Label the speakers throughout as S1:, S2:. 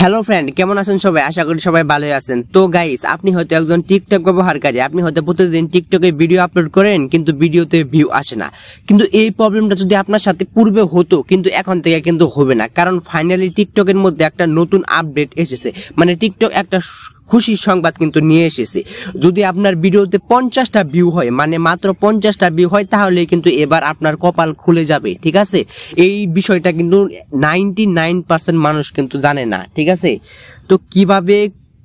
S1: Hello friend, কেমন আছেন সবাই? আশা করি সবাই ভালো আছেন। তো গাইস, আপনি হয়তো একজন টিকটক ব্যবহারকারী, আপনি হয়তো প্রতিদিন টিকটকে ভিডিও আপলোড করেন কিন্তু ভিডিওতে ভিউ আসে না। কিন্তু এই প্রবলেমটা যদি আপনার সাথে পূর্বে হতো, কিন্তু এখন থেকে কিন্তু হবে না, কারণ ফাইনালি টিকটকের মধ্যে একটা নতুন আপডেট এসেছে। মানে টিকটক একটা খুশির সংবাদ কিন্তু নিয়ে এসেছে। যদি আপনার ভিডিওতে 50টা ভিউ হয়, মানে মাত্র 50টা ভিউ হয়, তাহলে কিন্তু এবার আপনার কপাল খুলে যাবে। ঠিক আছে, এই বিষয়টা কিন্তু 99% মানুষ কিন্তু জানে না। ঠিক আছে, তো কিভাবে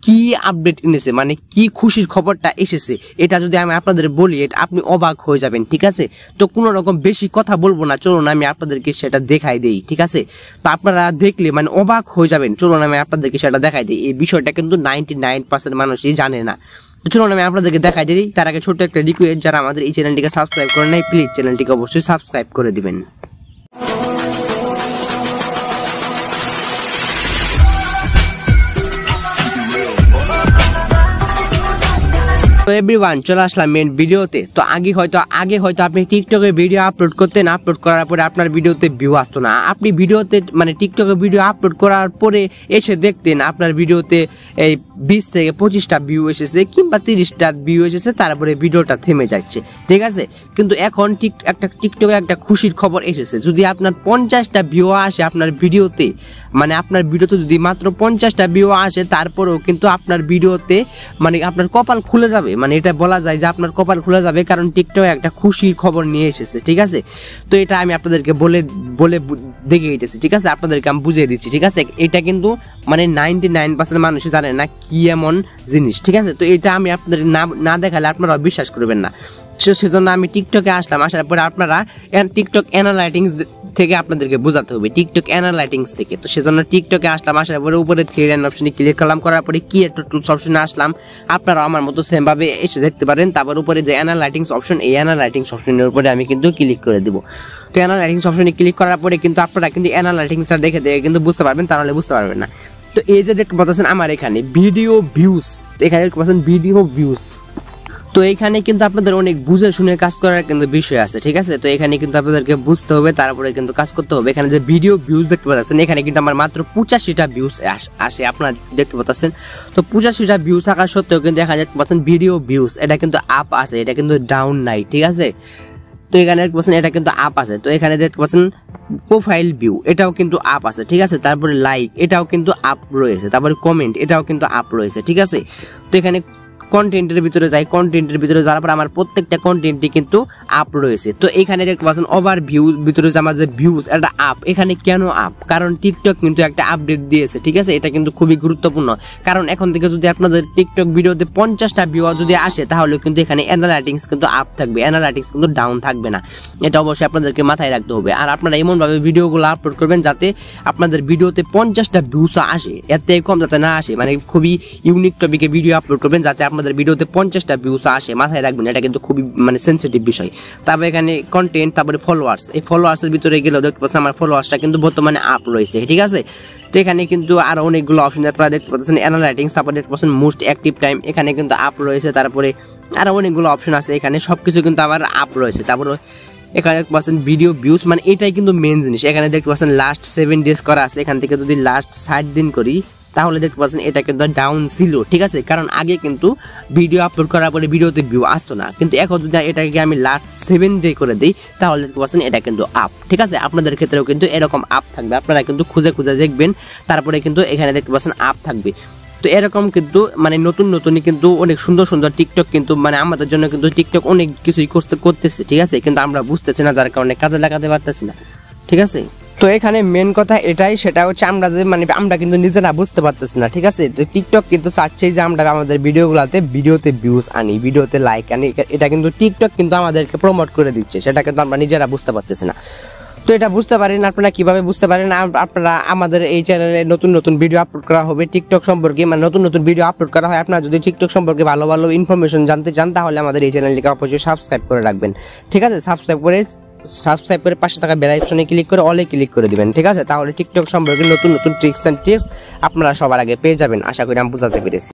S1: কি আপডেট এনেছে, মানে কি খুশির খবরটা এসেছে, এটা যদি আমি আপনাদের বলি, আপনি অবাক হয়ে যাবেন। ঠিক আছে, তো কোনো রকম বেশি কথা বলবো না, চলুন আমি আপনাদেরকে সেটা দেখাই দেই। ঠিক আছে, তো আপনারা দেখলে মানে অবাক হয়ে যাবেন। চলুন আমি আপনাদেরকে সেটা দেখাই দিই। এই বিষয়টা কিন্তু 99% মানুষই জানে না। চলুন আমি আপনাদেরকে দেখাই দিই। তার আগে ছোট্ট একটা রিকোয়েস্ট, যারা আমাদের এই চ্যানেলটিকে সাবস্ক্রাইব করেন নাই, প্লিজ চ্যানেলটিকে অবশ্যই সাবস্ক্রাইব করে দিবেন। তো এভরিওয়ান, চলে আসলাম মেন ভিডিওতে। তো আগে হয়তো আপনি টিকটকে ভিডিও আপলোড করতেন, আপলোড করার পরে আপনার ভিডিওতে ভিউ আসতো না। আপনি ভিডিওতে মানে টিকটকে ভিডিও আপলোড করার পরে এসে দেখতেন আপনার ভিডিওতে এই 20 থেকে 25টা ভিউ এসেছে কিংবা 30টা ভিউ এসেছে, তারপরে ভিডিওটা থেমে যাচ্ছে। ঠিক আছে, কিন্তু এখন টিকটকে একটা খুশির খবর এসেছে। যদি আপনার 50টা ভিউ আসে আপনার ভিডিওতে, মানে আপনার ভিডিওতে যদি মাত্র 50টা ভিউ আসে, তারপরেও কিন্তু আপনার ভিডিওতে মানে আপনার কপাল খুলে যাবে। মানে এটা বলা যায় যে আপনার কপাল খুলে যাবে, কারণ টিকটক একটা খুশির খবর নিয়ে এসেছে। ঠিক আছে, তো এটা আমি আপনাদেরকে বলে দেখিয়ে দিতেছি। ঠিক আছে, আপনাদেরকে আমি বুঝিয়ে দিচ্ছি। ঠিক আছে, এটা কিন্তু মানে 99% মানুষ জানে না কি এমন জিনিস। ঠিক আছে, তো এটা আমি আপনাদের না দেখালে আপনারা বিশ্বাস করবেন না। সেজন্য আমি টিকটকে আসলাম। আসার পরে আপনারা টিকটক অ্যানালাইটিক্স থেকে আপনাদেরকে বোঝাতে হবে, টিকটক অ্যানালাইটিক্স থেকে। তো সেজন্য টিকটকে আসলাম। আসার পরে উপরে থ্রি লাইন অপশনে ক্লিক করলাম, করার পরে কি একটা টুলস অপশনে আসলাম। আপনারা আমার মতো সেম ভাবে এসে দেখতে পারেন। তারপর উপরে যে অ্যানালাইটিক্স অপশন, এই অ্যানালাইটিক্স অপশনের উপরে আমি কিন্তু ক্লিক করে দিব। তো অ্যানালাইটিক্স অপশনে ক্লিক করার পরে কিন্তু আপনারা কিন্তু অ্যানালাইটিক্সটা দেখে কিন্তু বুঝতে পারবেন, তাহলে বুঝতে পারবেন না। তো এই যে দেখতে পাচ্ছেন আমার এখানে ভিডিও ভিউজ, তো এখানে দেখতে পাচ্ছেন ভিডিও ভিউজ। তো এইখানে কিন্তু আপনাদের অনেক বুঝে শুনে কাজ করার কিন্তু বিষয় আছে। ঠিক আছে, তো এখানে কিন্তু আপনাদেরকে বুঝতে হবে, তারপরে কিন্তু কাজ করতে হবে। এখানে যে ভিডিও ভিউজ দেখতে পাচ্ছেন, এখানে কিন্তু আমার মাত্র 85টা ভিউজ আসে, আপনারা দেখতে পাচ্ছেন। তো 85টা ভিউজ থাকা সত্ত্বেও কিন্তু এখানে দেখতে পাচ্ছেন ভিডিও ভিউজ, এটা কিন্তু আপ আছে, এটা কিন্তু ডাউন নাই। ঠিক আছে, তো এখানে দেখতে পাচ্ছেন এটা কিন্তু আপ আছে। তো এখানে দেখতে পাচ্ছেন প্রোফাইল ভিউ, এটাও কিন্তু আপ আছে। ঠিক আছে, তারপরে লাইক, এটাও কিন্তু আপ রয়েছে। তারপরে কমেন্ট, এটাও কিন্তু আপ রয়েছে। ঠিক আছে, তো এখানে কন্টেন্টের ভিতরে যাই, কন্টেন্টের ভিতরে যাওয়ার পর আমার প্রত্যেকটা কন্টেন্টই কিন্তু আপ রয়েছে। তো এখানে দেখতে পাচ্ছেন ওভার ভিউ ভিতরে যে আমার যে ভিউজ, এটা আপ। এখানে কেন আপ? কারণ টিকটক কিন্তু একটা আপডেট দিয়েছে। ঠিক আছে, এটা কিন্তু খুবই গুরুত্বপূর্ণ, কারণ এখন থেকে যদি আপনাদের টিকটক ভিডিওতে 50টা ভিউ যদি আসে, তাহলে কিন্তু এখানে অ্যানালাইটিক্স কিন্তু আপ থাকবে, অ্যানালাইটিক্স কিন্তু ডাউন থাকবে না। এটা অবশ্যই আপনাদেরকে মাথায় রাখতে হবে। আর আপনারা এমনভাবে ভিডিওগুলো আপলোড করবেন যাতে আপনাদের ভিডিওতে 50টা ভিউজ আসে, এর থেকে কম যাতে না আসে। মানে খুবই ইউনিক টপিকে ভিডিও আপলোড করবেন যাতে আপনাদের ভিডিওতে 50টা ভিউজ আসে, মাথায় রাখবেন, এটা কিন্তু খুবই মানে সেনসিটিভ বিষয়। তারপরে এখানে কন্টেন্ট, তারপরে ফলোয়ার্স, এই ফলোয়ার্সের ভিতরে গেলেও দেখতে পাচ্ছেন আমার ফলোয়ার্সটা কিন্তু বর্তমানে আপ রয়েছে। ঠিক আছে, তো এখানে কিন্তু আরো অনেকগুলো অপশন আপনারা দেখতে পাচ্ছেন, অ্যানালাইটিক্স, তারপরে দেখতে পাচ্ছেন মোস্ট অ্যাক্টিভ টাইম, এখানে কিন্তু আপ রয়েছে। তারপরে আরো অনেকগুলো অপশন আছে, এখানে সবকিছু কিন্তু আবার আপ রয়েছে। তারপরে এখানে দেখতে পাচ্ছেন ভিডিও ভিউজ, মানে এটাই কিন্তু মেন জিনিস। এখানে দেখতে পাচ্ছেন লাস্ট 7 ডেজ করা আছে, এখান থেকে যদি লাস্ট 60 দিন করি, তাহলে দেখতে পাচ্ছেন এটা কিন্তু ডাউন ছিল। ঠিক আছে, কারণ আগে কিন্তু ভিডিও আপলোড করার পরে ভিডিওতে ভিউ আসতো না, কিন্তু এখন যদি এটাকে আমি লাস্ট 7 ডে করে দিই, তাহলে দেখতে পাচ্ছেন এটা কিন্তু আপ। ঠিক আছে, আপনাদের ক্ষেত্রেও কিন্তু এরকম আপ থাকবে, আপনারা কিন্তু খুঁজে দেখবেন, তারপরে কিন্তু এখানে দেখতে পাচ্ছেন আপ থাকবে। তো এরকম কিন্তু মানে নতুনই কিন্তু অনেক সুন্দর টিকটক কিন্তু মানে আমাদের জন্য কিন্তু টিকটক অনেক কিছুই করতেছে। ঠিক আছে, কিন্তু আমরা বুঝতেছি না, যার কারণে কাজে লাগাতে পারতেছি না। ঠিক আছে, তো এখানে মেন কথা এটাই, সেটা হচ্ছে আমরা যে মানে আমরা কিন্তু নিজেরা বুঝতে পারতেছি না। ঠিক আছে, তো টিকটক কিন্তু চাচ্ছেই যে আমরা আমাদের ভিডিওতে ভিউজ আনি, ভিডিওতে লাইক আনি, এটা কিন্তু টিকটক কিন্তু আমাদেরকে প্রমোট করে দিচ্ছে, সেটা কিন্তু আমরা নিজেরা বুঝতে পারতেছি না। তো এটা বুঝতে পারেন আপনারা, কিভাবে বুঝতে পারেন? আপনারা আমাদের এই চ্যানেলে নতুন ভিডিও আপলোড করা হবে টিকটক সম্পর্কে, মানে নতুন ভিডিও আপলোড করা হয়। আপনারা যদি টিকটক সম্পর্কে ভালো ইনফরমেশন জানতে চান, তাহলে আমাদের এই চ্যানেলটিকে অবশ্যই সাবস্ক্রাইব করে রাখবেন। ঠিক আছে, সাবস্ক্রাইব করে পাশে থাকা বেল আইকনে ক্লিক করে অলে ক্লিক করে দিবেন। ঠিক আছে, তাহলে টিকটক সম্পর্কে নতুন ট্রিক্স আপনারা সবার আগে পেয়ে যাবেন। আশা করি আমি বুঝাতে পেরেছি।